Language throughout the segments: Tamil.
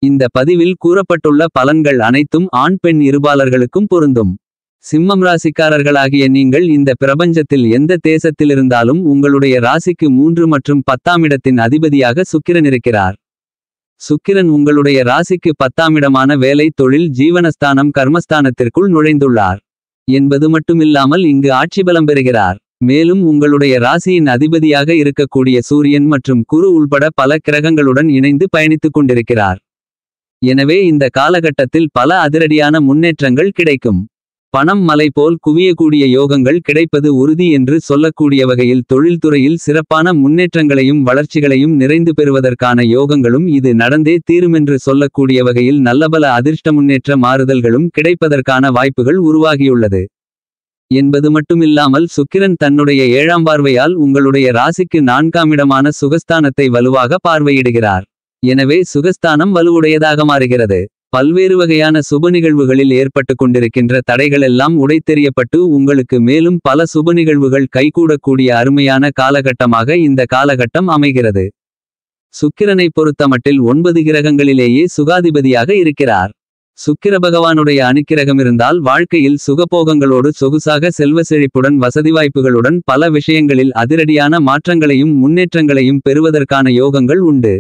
இந்த பதிவில் கூறப்பட்டுள்ள பலன்கள் அனைத்தும் ஆண் பெண் இருபாலர்களுக்கும் பொருந்தும். சிம்மம் ராசிக்காரர்களாகிய நீங்கள் இந்த பிரபஞ்சத்தில் எந்த தேசத்திலிருந்தாலும் உங்களுடைய ராசிக்கு 3 மற்றும் 10ஆம் இடத்தின் அதிபதியாக சுக்கிரன் இருக்கிறார். சுக்கிரன் உங்களுடைய ராசிக்கு 10ஆம் இடமான வேலை தொழில் ஜீவனஸ்தானம் கர்மஸ்தானத்திற்குள் நுழைந்துள்ளார் என்பது மட்டுமில்லாமல் இங்கு ஆட்சி பலம் பெறுகிறார். மேலும் உங்களுடைய ராசியின் அதிபதியாக இருக்கக்கூடிய சூரியன் மற்றும் குரு உள்பட பல கிரகங்களுடன் இணைந்து பயணித்துக் கொண்டிருக்கிறார். எனவே இந்த காலகட்டத்தில் பல அதிரடியான முன்னேற்றங்கள் கிடைக்கும். பணம் மலை போல் குவியக்கூடிய யோகங்கள் கிடைப்பது உறுதி என்று சொல்லக்கூடிய வகையில் தொழில்துறையில் சிறப்பான முன்னேற்றங்களையும் வளர்ச்சிகளையும் நிறைந்து பெறுவதற்கான யோகங்களும் இது நடந்தே தீருமென்று சொல்லக்கூடிய வகையில் நல்லபல அதிர்ஷ்ட முன்னேற்ற மாறுதல்களும் கிடைப்பதற்கான வாய்ப்புகள் உருவாகியுள்ளது என்பது மட்டுமில்லாமல் சுக்கிரன் தன்னுடைய 7ஆம் பார்வையால் உங்களுடைய ராசிக்கு 4ஆம் இடமான சுகஸ்தானத்தை வலுவாக பார்வையிடுகிறார். எனவே சுகஸ்தானம் வலுவுடையதாக மாறுகிறது. பல்வேறு வகையான சுப நிகழ்வுகளில் ஏற்பட்டு கொண்டிருக்கின்ற தடைகளெல்லாம் உடைத்தெறியப்பட்டு உங்களுக்கு மேலும் பல சுப நிகழ்வுகள் கைகூடக்கூடிய அருமையான காலகட்டமாக இந்த காலகட்டம் அமைகிறது. சுக்கிரனை பொறுத்தமட்டில் 9 கிரகங்களிலேயே சுகாதிபதியாக இருக்கிறார். சுக்கிர பகவானுடைய அனுக்கிரகம் இருந்தால் வாழ்க்கையில் சுகபோகங்களோடு சொகுசாக செல்வ செழிப்புடன் வசதி வாய்ப்புகளுடன் பல விஷயங்களில் அதிரடியான மாற்றங்களையும் முன்னேற்றங்களையும் பெறுவதற்கான யோகங்கள் உண்டு.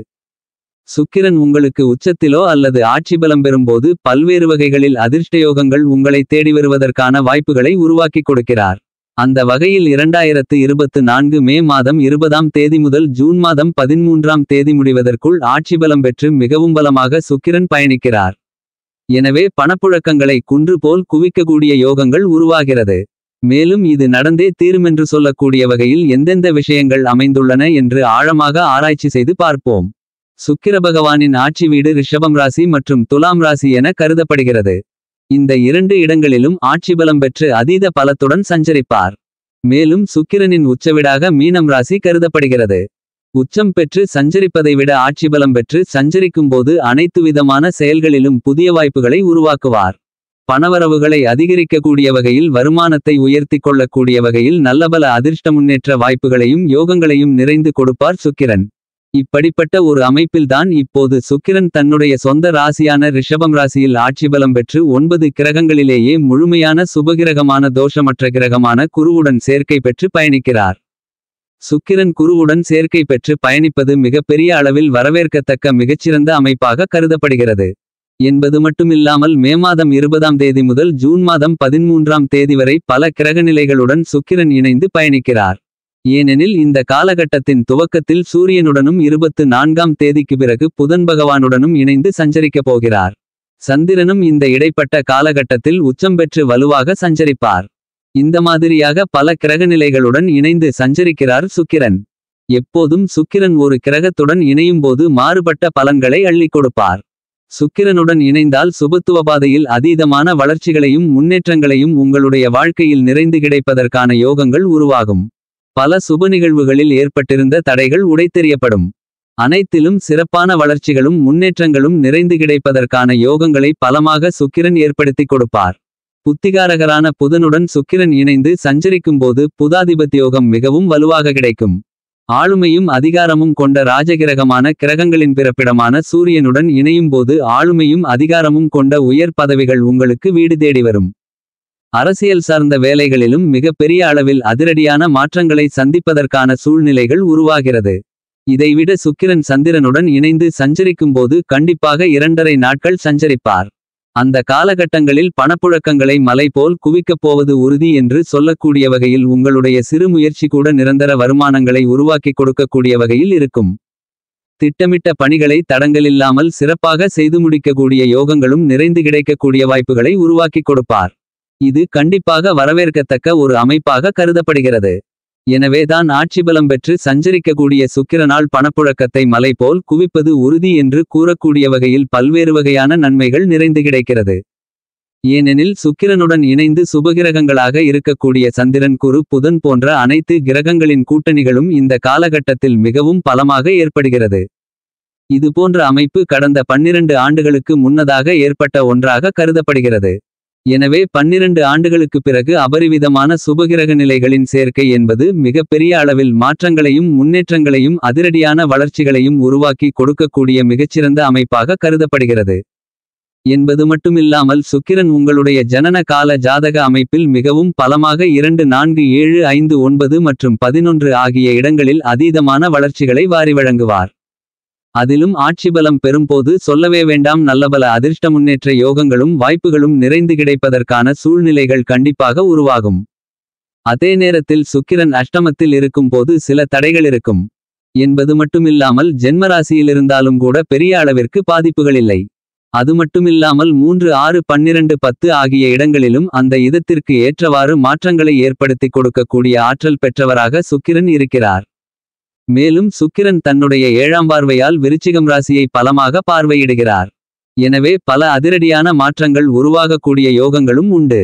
சுக்கிரன் உங்களுக்கு உச்சத்திலோ அல்லது ஆட்சி பலம் பெறும்போது பல்வேறு வகைகளில் அதிர்ஷ்டயோகங்கள் உங்களை தேடி வருவதற்கான வாய்ப்புகளை உருவாக்கி கொடுக்கிறார். அந்த வகையில் 2024 மே மாதம் 20ஆம் தேதி முதல் ஜூன் மாதம் 13ஆம் தேதி முடிவதற்குள் ஆட்சி பலம் பெற்று மிகவும் பலமாக சுக்கிரன் பயணிக்கிறார். எனவே பணப்புழக்கங்களை குன்று போல் குவிக்கக்கூடிய யோகங்கள் உருவாகிறது. மேலும் இது நடந்தே தீருமென்று சொல்லக்கூடிய வகையில் எந்தெந்த விஷயங்கள் அமைந்துள்ளன என்று ஆழமாக ஆராய்ச்சி செய்து பார்ப்போம். சுக்கிர பகவானின் ஆட்சி வீடு ரிஷபம் ராசி மற்றும் துலாம் ராசி என கருதப்படுகிறது. இந்த 2 இடங்களிலும் ஆட்சி பலம் பெற்று அதீத பலத்துடன் சஞ்சரிப்பார். மேலும் சுக்கிரனின் உச்சவிடாக மீனம் ராசி கருதப்படுகிறது. உச்சம் பெற்று சஞ்சரிப்பதை விட ஆட்சி பலம் பெற்று சஞ்சரிக்கும்போது அனைத்து விதமான செயல்களிலும் புதிய வாய்ப்புகளை உருவாக்குவார். பணவரவுகளை அதிகரிக்கக்கூடிய வகையில் வருமானத்தை உயர்த்தி கொள்ளக்கூடிய வகையில் நல்லபல அதிர்ஷ்ட முன்னேற்ற வாய்ப்புகளையும் யோகங்களையும் நிறைந்து கொடுப்பார் சுக்கிரன். இப்படிப்பட்ட ஒரு அமைப்பில்தான் இப்போது சுக்கிரன் தன்னுடைய சொந்த ராசியான ரிஷபம் ராசியில் ஆட்சி பலம் பெற்று 9 கிரகங்களிலேயே முழுமையான சுபகிரகமான தோஷமற்ற கிரகமான குருவுடன் சேர்க்கை பெற்று பயணிக்கிறார். சுக்கிரன் குருவுடன் சேர்க்கை பெற்று பயணிப்பது மிகப்பெரிய அளவில் வரவேற்கத்தக்க மிகச்சிறந்த அமைப்பாக கருதப்படுகிறது என்பது மட்டுமில்லாமல் மே மாதம் 20ஆம் தேதி முதல் ஜூன் மாதம் 13ஆம் தேதி வரை பல கிரகநிலைகளுடன் சுக்கிரன் இணைந்து பயணிக்கிறார். ஏனெனில் இந்த காலகட்டத்தின் துவக்கத்தில் சூரியனுடனும் 24ஆம் தேதிக்கு பிறகு புதன் பகவானுடனும் இணைந்து சஞ்சரிக்கப் போகிறார். சந்திரனும் இந்த இடைப்பட்ட காலகட்டத்தில் உச்சம் பெற்று வலுவாக சஞ்சரிப்பார். இந்த மாதிரியாக பல கிரகநிலைகளுடன் இணைந்து சஞ்சரிக்கிறார் சுக்கிரன். எப்போதும் சுக்கிரன் ஒரு கிரகத்துடன் இணையும்போது மாறுபட்ட பலன்களை அள்ளிக் கொடுப்பார். சுக்கிரனுடன் இணைந்தால் சுபத்துவ பாதையில் அதீதமான வளர்ச்சிகளையும் முன்னேற்றங்களையும் உங்களுடைய வாழ்க்கையில் நிறைந்து கிடைப்பதற்கான யோகங்கள் உருவாகும். பல சுப நிகழ்வுகளில் ஏற்பட்டிருந்த தடைகள் உடைத்தெறியப்படும். அனைத்திலும் சிறப்பான வளர்ச்சிகளும் முன்னேற்றங்களும் நிறைந்து கிடைப்பதற்கான யோகங்களை பலமாக சுக்கிரன் ஏற்படுத்தி கொடுப்பார். புத்திகாரகரான புதனுடன் சுக்கிரன் இணைந்து சஞ்சரிக்கும்போது புதாதிபத்தியோகம் மிகவும் வலுவாக கிடைக்கும். ஆளுமையும் அதிகாரமும் கொண்ட ராஜகிரகமான கிரகங்களின் பிறப்பிடமான சூரியனுடன் இணையும்போது ஆளுமையும் அதிகாரமும் கொண்ட உயர் பதவிகள் உங்களுக்கு வீடு தேடி வரும். அரசியல் சார்ந்த வேலைகளிலும் மிகப்பெரிய அளவில் அதிரடியான மாற்றங்களை சந்திப்பதற்கான சூழ்நிலைகள் உருவாகிறது. இதைவிட சுக்கிரன் சந்திரனுடன் இணைந்து சஞ்சரிக்கும்போது கண்டிப்பாக 2½ நாட்கள் சஞ்சரிப்பார். அந்த காலகட்டங்களில் பணப்புழக்கங்களை மலை போல் குவிக்கப் போவது உறுதி என்று சொல்லக்கூடிய வகையில் உங்களுடைய சிறு முயற்சி கூட நிரந்தர வருமானங்களை உருவாக்கி கொடுக்கக்கூடிய வகையில் இருக்கும். திட்டமிட்ட பணிகளை தடங்கலில்லாமல் சிறப்பாக செய்து முடிக்கக்கூடிய யோகங்களும் நிறைந்து கிடைக்கக்கூடிய வாய்ப்புகளை உருவாக்கி கொடுப்பார். இது கண்டிப்பாக வரவேற்கத்தக்க ஒரு அமைப்பாக கருதப்படுகிறது. எனவேதான் ஆட்சி பலம் பெற்று சஞ்சரிக்கக்கூடிய சுக்கிரனால் பணப்புழக்கத்தை மலை போல் குவிப்பது உறுதி என்று கூறக்கூடிய வகையில் பல்வேறு வகையான நன்மைகள் நிறைந்து கிடைக்கிறது. ஏனெனில் சுக்கிரனுடன் இணைந்து சுபகிரகங்களாக இருக்கக்கூடிய சந்திரன் குரு புதன் போன்ற அனைத்து கிரகங்களின் கூட்டணிகளும் இந்த காலகட்டத்தில் மிகவும் பலமாக ஏற்படுகிறது. இதுபோன்ற அமைப்பு கடந்த 12 ஆண்டுகளுக்கு முன்னதாக ஏற்பட்ட ஒன்றாக கருதப்படுகிறது. எனவே 12 ஆண்டுகளுக்குப் பிறகு அபரிவிதமான சுபகிரக நிலைகளின் சேர்க்கை என்பது மிக பெரிய அளவில் மாற்றங்களையும் முன்னேற்றங்களையும் அதிரடியான வளர்ச்சிகளையும் உருவாக்கி கொடுக்கக்கூடிய மிகச்சிறந்த அமைப்பாக கருதப்படுகிறது என்பது மட்டுமில்லாமல் சுக்கிரன் உங்களுடைய ஜனன கால ஜாதக அமைப்பில் மிகவும் பலமாக 2 4 7 5 9 மற்றும் 11 ஆகிய இடங்களில் அதீதமான வளர்ச்சிகளை வாரி வழங்குவார். அதிலும் ஆட்சிபலம் பெறும்போது சொல்லவே வேண்டாம், நல்லபல அதிர்ஷ்ட முன்னேற்ற யோகங்களும் வாய்ப்புகளும் நிறைந்து கிடைப்பதற்கான சூழ்நிலைகள் கண்டிப்பாக உருவாகும். அதே நேரத்தில் சுக்கிரன் அஷ்டமத்தில் இருக்கும்போது சில தடைகள் இருக்கும் என்பது மட்டுமில்லாமல் ஜென்மராசியிலிருந்தாலும் கூட பெரிய அளவிற்கு பாதிப்புகளில்லை. அது மட்டுமில்லாமல் 3 6 12 10 ஆகிய இடங்களிலும் அந்த இதத்திற்கு ஏற்றவாறு மாற்றங்களை ஏற்படுத்தி கொடுக்கக்கூடிய ஆற்றல் பெற்றவராக சுக்கிரன் இருக்கிறார். மேலும் சுக்கிரன் தன்னுடைய 7ஆம் பார்வையால் விருச்சிகம் ராசியை பலமாக பார்வையிடுகிறார். எனவே பல அதிரடியான மாற்றங்கள் உருவாகக்கூடிய யோகங்களும் உண்டு.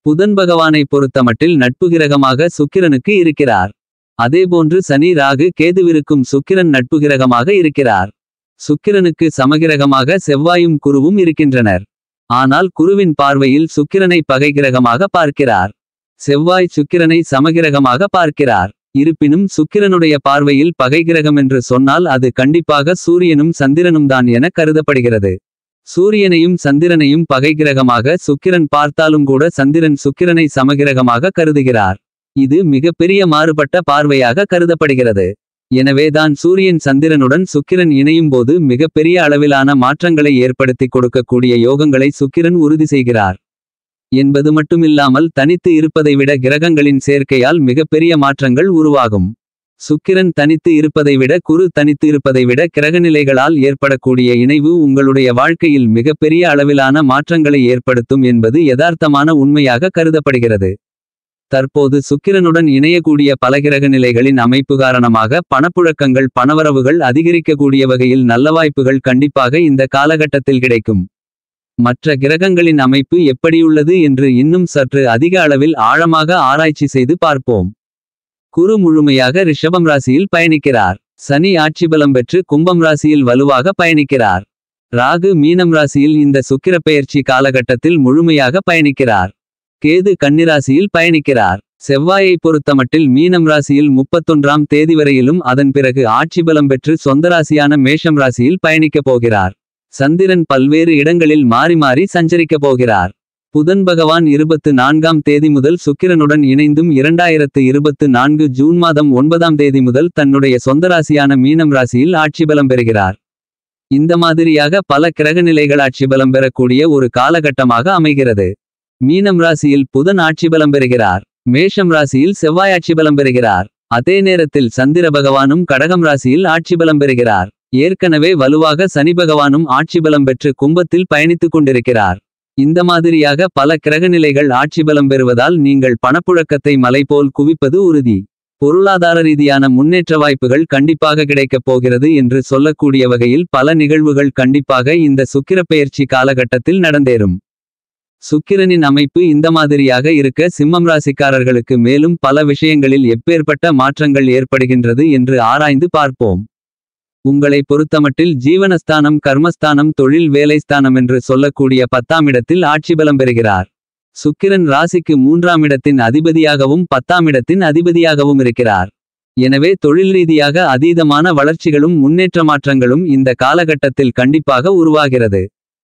புதன் பகவானை பொறுத்தமட்டில் நட்பு கிரகமாக சுக்கிரனுக்கு இருக்கிறார். அதேபோன்று சனி ராகு கேதுவிருக்கும் சுக்கிரன் நட்பு கிரகமாக இருக்கிறார். சுக்கிரனுக்கு சமகிரகமாக செவ்வாயும் குருவும் இருக்கின்றனர். ஆனால் குருவின் பார்வையில் சுக்கிரனை பகை கிரகமாக பார்க்கிறார். செவ்வாய் சுக்கிரனை சமகிரகமாக பார்க்கிறார். இருப்பினும் சுக்கிரனுடைய பார்வையில் பகை கிரகம் என்று சொன்னால் அது கண்டிப்பாக சூரியனும் சந்திரனும் தான் என கருதப்படுகிறது. சூரியனையும் சந்திரனையும் பகை கிரகமாக சுக்கிரன் பார்த்தாலும் கூட சந்திரன் சுக்கிரனை சமகிரகமாக கருதுகிறார். இது மிகப்பெரிய மாறுபட்ட பார்வையாக கருதப்படுகிறது. எனவேதான் சூரியன் சந்திரனுடன் சுக்கிரன் இணையும் போது மிகப்பெரிய அளவிலான மாற்றங்களை ஏற்படுத்தி கொடுக்கக்கூடிய யோகங்களை சுக்கிரன் உறுதி செய்கிறார் என்பது மட்டுமில்லாமல் தனித்து இருப்பதை விட கிரகங்களின் சேர்க்கையால் மிகப்பெரிய மாற்றங்கள் உருவாகும். சுக்கிரன் தனித்து இருப்பதை விட குரு தனித்து இருப்பதை விட கிரகநிலைகளால் ஏற்படக்கூடிய இணைவு உங்களுடைய வாழ்க்கையில் மிகப்பெரிய அளவிலான மாற்றங்களை ஏற்படுத்தும் என்பது யதார்த்தமான உண்மையாக கருதப்படுகிறது. தற்போது சுக்கிரனுடன் இணையக்கூடிய பல கிரக நிலைகளின் அமைப்பு காரணமாக பணப்புழக்கங்கள் பணவரவுகள் அதிகரிக்கக்கூடிய வகையில் நல்ல வாய்ப்புகள் கண்டிப்பாக இந்த காலகட்டத்தில் கிடைக்கும். மற்ற கிரகங்களின் அமைப்பு எப்படியுள்ளது என்று இன்னும் சற்று அதிக அளவில் ஆழமாக ஆராய்ச்சி செய்து பார்ப்போம். குரு முழுமையாக ரிஷபம் ராசியில் பயணிக்கிறார். சனி ஆட்சிபலம் பெற்று கும்பம் ராசியில் வலுவாக பயணிக்கிறார். ராகு மீனம் ராசியில் இந்த சுக்கிர பெயர்ச்சி காலகட்டத்தில் முழுமையாக பயணிக்கிறார். கேது கன்னிராசியில் பயணிக்கிறார். செவ்வாயை பொறுத்தமட்டில் மீனம் ராசியில் 31ஆம் தேதி வரையிலும் அதன் பிறகு ஆட்சிபலம் பெற்று சொந்த ராசியான மேஷம் ராசியில் பயணிக்கப் போகிறார். சந்திரன் பல்வேறு இடங்களில் மாறி மாறி சஞ்சரிக்கப் போகிறார். புதன் பகவான் 24ஆம் தேதி முதல் சுக்கிரனுடன் இணைந்தும் 2024 ஜூன் மாதம் 9ஆம் தேதி முதல் தன்னுடைய சொந்த ராசியான மீனம் ராசியில் ஆட்சிபலம் பெறுகிறார். இந்த மாதிரியாக பல கிரகநிலைகள் ஆட்சிபலம் பெறக்கூடிய ஒரு காலகட்டமாக அமைகிறது. மீனம் ராசியில் புதன் ஆட்சிபலம் பெறுகிறார். மேஷம் ராசியில் செவ்வாய் ஆட்சிபலம் பெறுகிறார். அதே நேரத்தில் சந்திர பகவானும் கடகம் ராசியில் ஆட்சிபலம் பெறுகிறார். ஏற்கனவே வலுவாக சனி பகவானும் ஆட்சிபலம் பெற்று கும்பத்தில் பயணித்துக் கொண்டிருக்கிறார். இந்த மாதிரியாக பல கிரகநிலைகள் ஆட்சிபலம் பெறுவதால் நீங்கள் பணப்புழக்கத்தை மலை போல் குவிப்பது உறுதி. பொருளாதார ரீதியான முன்னேற்ற வாய்ப்புகள் கண்டிப்பாக கிடைக்கப் போகிறது என்று சொல்லக்கூடிய வகையில் பல நிகழ்வுகள் கண்டிப்பாக இந்த சுக்கிரப்பெயர்ச்சி காலகட்டத்தில் நடந்தேறும். சுக்கிரனின் அமைப்பு இந்த மாதிரியாக இருக்க சிம்மம் ராசிக்காரர்களுக்கு மேலும் பல விஷயங்களில் எப்பேற்பட்ட மாற்றங்கள் ஏற்படுகின்றது என்று ஆராய்ந்து பார்ப்போம். உங்களை பொறுத்தமட்டில் ஜீவனஸ்தானம் கர்மஸ்தானம் தொழில் வேலைஸ்தானம் என்று சொல்லக்கூடிய 10ஆம் இடத்தில் ஆட்சிபலம் பெறுகிறார். சுக்கிரன் ராசிக்கு 3ஆம் இடத்தின் அதிபதியாகவும் 10ஆம் இடத்தின் அதிபதியாகவும் இருக்கிறார். எனவே தொழில் ரீதியாக அதீதமான வளர்ச்சிகளும் முன்னேற்ற மாற்றங்களும் இந்த காலகட்டத்தில் கண்டிப்பாக உருவாகிறது.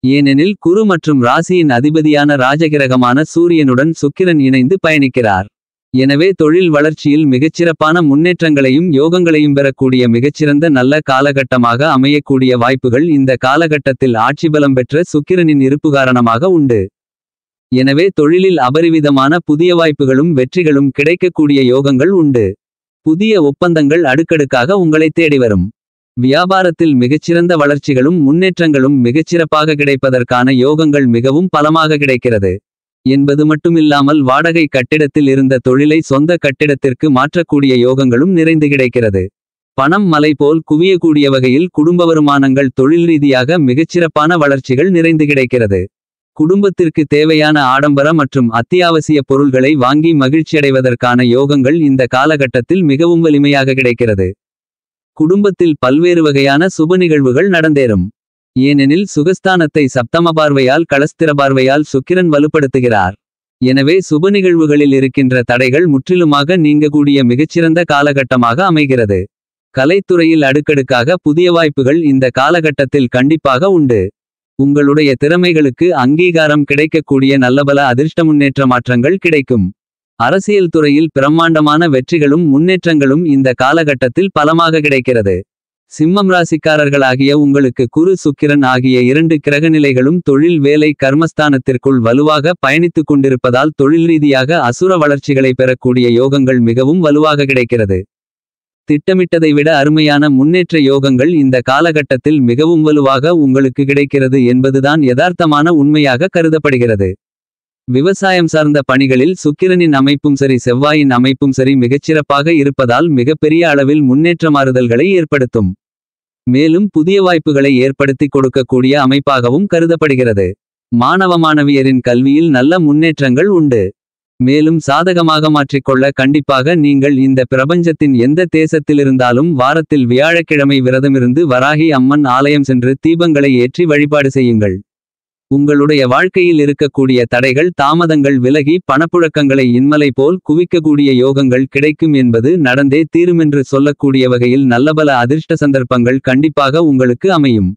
ஏனெனில் குரு மற்றும் ராசியின் அதிபதியான ராஜகிரகமான சூரியனுடன் சுக்கிரன் இணைந்து பயணிக்கிறார். எனவே தொழில் வளர்ச்சியில் மிகச்சிறப்பான முன்னேற்றங்களையும் யோகங்களையும் பெறக்கூடிய மிகச்சிறந்த நல்ல காலகட்டமாக அமையக்கூடிய வாய்ப்புகள் இந்த காலகட்டத்தில் ஆட்சிபலம் பெற்ற சுக்கிரனின் இருப்பு காரணமாக உண்டு. எனவே தொழிலில் அபரிவிதமான புதிய வாய்ப்புகளும் வெற்றிகளும் கிடைக்கக்கூடிய யோகங்கள் உண்டு. புதிய ஒப்பந்தங்கள் அடுக்கடுக்காக உங்களை தேடி வரும். வியாபாரத்தில் மிகச்சிறந்த வளர்ச்சிகளும் முன்னேற்றங்களும் மிகச்சிறப்பாக கிடைப்பதற்கான யோகங்கள் மிகவும் பலமாக கிடைக்கிறது என்பது மட்டுமில்லாமல் வாடகை கட்டிடத்தில் இருந்த தொழிலை சொந்த கட்டிடத்திற்கு மாற்றக்கூடிய யோகங்களும் நிறைந்து கிடைக்கிறது. பணம் மலை போல் குவியக்கூடிய வகையில் குடும்ப வருமானங்கள் தொழில் ரீதியாக மிகச்சிறப்பான வளர்ச்சிகள் நிறைந்து கிடைக்கிறது. குடும்பத்திற்கு தேவையான ஆடம்பர மற்றும் அத்தியாவசிய பொருள்களை வாங்கி மகிழ்ச்சியடைவதற்கான யோகங்கள் இந்த காலகட்டத்தில் மிகவும் வலிமையாக கிடைக்கிறது. குடும்பத்தில் பல்வேறு வகையான சுப நிகழ்வுகள் நடந்தேறும். ஏனெனில் சுகஸ்தானத்தை சப்தம பார்வையால் களஸ்திர பார்வையால் சுக்கிரன் வலுப்படுத்துகிறார். எனவே சுப நிகழ்வுகளில் இருக்கின்ற தடைகள் முற்றிலுமாக நீங்கக்கூடிய மிகச்சிறந்த காலகட்டமாக அமைகிறது. கலைத்துறையில் அடுக்கடுக்காக புதிய வாய்ப்புகள் இந்த காலகட்டத்தில் கண்டிப்பாக உண்டு. உங்களுடைய திறமைகளுக்கு அங்கீகாரம் கிடைக்கக்கூடிய நல்லபல அதிர்ஷ்ட முன்னேற்ற மாற்றங்கள் கிடைக்கும். அரசியல் துறையில் பிரம்மாண்டமான வெற்றிகளும் முன்னேற்றங்களும் இந்த காலகட்டத்தில் பலமாக கிடைக்கிறது. சிம்மம் ராசிக்காரர்களாகிய உங்களுக்கு குரு சுக்கிரன் ஆகிய 2 கிரகநிலைகளும் தொழில் வேலை கர்மஸ்தானத்திற்குள் வலுவாக பயணித்துக் கொண்டிருப்பதால் தொழில் ரீதியாக அசுர வளர்ச்சிகளை பெறக்கூடிய யோகங்கள் மிகவும் வலுவாக கிடைக்கிறது. திட்டமிட்டதை விட அருமையான முன்னேற்ற யோகங்கள் இந்த காலகட்டத்தில் மிகவும் வலுவாக உங்களுக்கு கிடைக்கிறது என்பதுதான் யதார்த்தமான உண்மையாக கருதப்படுகிறது. விவசாயம் சார்ந்த பணிகளில் சுக்கிரனின் அமைப்பும் சரி செவ்வாயின் அமைப்பும் சரி மிகச்சிறப்பாக இருப்பதால் மிகப்பெரிய அளவில் முன்னேற்ற மாறுதல்களை ஏற்படுத்தும். மேலும் புதிய வாய்ப்புகளை ஏற்படுத்தி கொடுக்கக்கூடிய அமைப்பாகவும் கருதப்படுகிறது. மாணவ மாணவியரின் கல்வியில் நல்ல முன்னேற்றங்கள் உண்டு. மேலும் சாதகமாக மாற்றிக்கொள்ள கண்டிப்பாக நீங்கள் இந்த பிரபஞ்சத்தின் எந்த தேசத்திலிருந்தாலும் வாரத்தில் வியாழக்கிழமை விரதமிருந்து வராகி அம்மன் ஆலயம் சென்று தீபங்களை ஏற்றி வழிபாடு செய்யுங்கள். உங்களுடைய வாழ்க்கையில் இருக்கக்கூடிய தடைகள் தாமதங்கள் விலகி பணப்புழக்கங்களை இன்மலை போல் குவிக்கக்கூடிய யோகங்கள் கிடைக்கும் என்பது நடந்தே தீருமென்று சொல்லக்கூடிய வகையில் நல்லபல அதிர்ஷ்ட சந்தர்ப்பங்கள் கண்டிப்பாக உங்களுக்கு அமையும்.